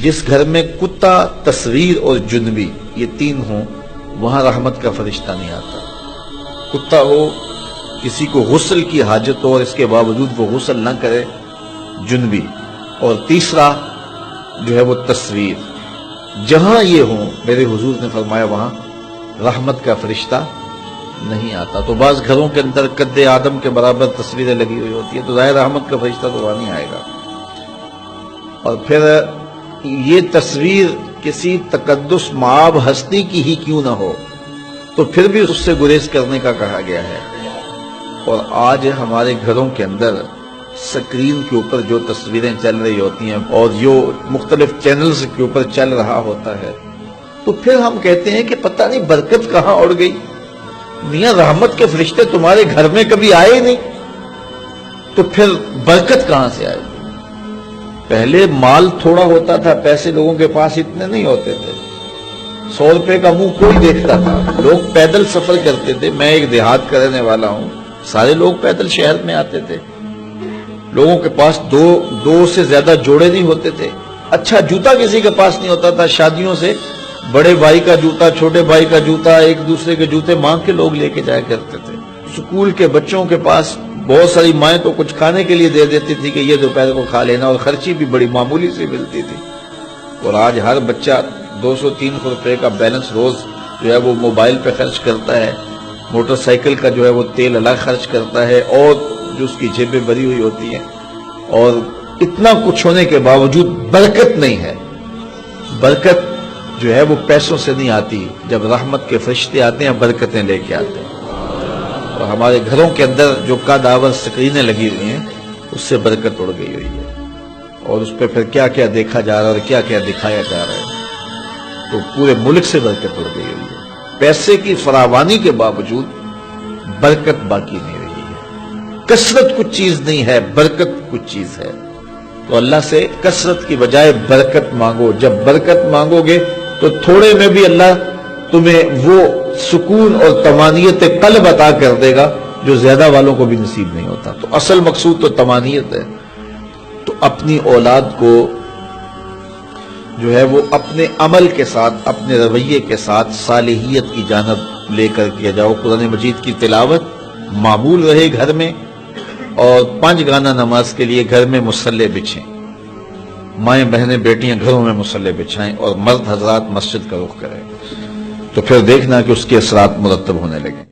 جس گھر میں کتا، تصویر اور جنبی یہ تین ہوں وہاں رحمت کا فرشتہ نہیں آتا۔ کتا ہو، کسی کو غسل کی حاجت ہو اور اس کے باوجود وہ غسل نہ کرے، جنبی، اور تیسرا جو ہے وہ تصویر، جہاں یہ ہوں میرے حضور نے فرمایا وہاں رحمت کا فرشتہ نہیں آتا۔ تو بعض گھروں کے اندر قد آدم کے برابر تصویریں لگی ہوئی ہوتی ہیں تو ظاہر رحمت کا فرشتہ تو وہاں نہیں آئے گا۔ اور پھر یہ تصویر کسی تقدس مآب ہستی کی ہی کیوں نہ ہو تو پھر بھی اس سے گریز کرنے کا کہا گیا ہے۔ اور آج ہمارے گھروں کے اندر سکرین کے اوپر جو تصویریں چل رہی ہوتی ہیں اور جو مختلف چینلز کے اوپر چل رہا ہوتا ہے تو پھر ہم کہتے ہیں کہ پتہ نہیں برکت کہاں اڑ گئی، میاں رحمت کے فرشتے تمہارے گھر میں کبھی آئے ہی نہیں تو پھر برکت کہاں سے آئے؟ پہلے مال تھوڑا ہوتا تھا، پیسے لوگوں کے پاس اتنے نہیں ہوتے تھے، 100 روپے کا منہ کوئی دیکھتا تھا، لوگ پیدل سفر کرتے تھے۔ میں ایک دیہات کا رہنے والا ہوں، سارے لوگ پیدل شہر میں آتے تھے، لوگوں کے پاس دو سے زیادہ جوڑے نہیں ہوتے تھے، اچھا جوتا کسی کے پاس نہیں ہوتا تھا، شادیوں سے بڑے بھائی کا جوتا، چھوٹے بھائی کا جوتا، ایک دوسرے کے جوتے مانگ کے لوگ لے کے جایا کرتے تھے۔ سکول کے بچوں کے پاس بہت ساری مائیں تو کچھ کھانے کے لیے دے دیتی تھی کہ یہ دوپہر کو کھا لینا، اور خرچی بھی بڑی معمولی سے ملتی تھی۔ اور آج ہر بچہ 200-300 روپے کا بیلنس روز جو ہے وہ موبائل پہ خرچ کرتا ہے، موٹر سائیکل کا جو ہے وہ تیل الگ خرچ کرتا ہے، اور جو اس کی جیبیں بھری ہوئی ہوتی ہیں، اور اتنا کچھ ہونے کے باوجود برکت نہیں ہے۔ برکت جو ہے وہ پیسوں سے نہیں آتی، جب رحمت کے فرشتے آتے ہیں برکتیں لے کے آتے ہیں۔ اور ہمارے گھروں کے اندر جو قدآور سکرینیں لگی ہوئی ہیں اس سے برکت اڑ گئی ہوئی ہے، اور اس پہ پھر کیا کیا دیکھا جا رہا ہے اور کیا کیا دکھایا جا رہا ہے، تو پورے ملک سے برکت اڑ گئی ہوئی ہے۔ پیسے کی فراوانی کے باوجود برکت باقی نہیں رہی ہے۔ کثرت کچھ چیز نہیں ہے، برکت کچھ چیز ہے۔ تو اللہ سے کثرت کی بجائے برکت مانگو۔ جب برکت مانگو گے تو تھوڑے میں بھی اللہ تمہیں وہ سکون اور طمانینت قلب عطا کر دے گا جو زیادہ والوں کو بھی نصیب نہیں ہوتا۔ تو اصل مقصود تو طمانینت ہے۔ تو اپنی اولاد کو جو ہے وہ اپنے عمل کے ساتھ، اپنے رویے کے ساتھ صالحیت کی جانب لے کر کیا جاؤ۔ قرآن مجید کی تلاوت معمول رہے گھر میں، اور 5 گانا نماز کے لیے گھر میں مصلی بچھیں، مائیں بہنیں بیٹیاں گھروں میں مصلی بچھائیں، اور مرد حضرات مسجد کا رخ کریں، تو پھر دیکھنا کہ اس کے اثرات مرتب ہونے لگیں۔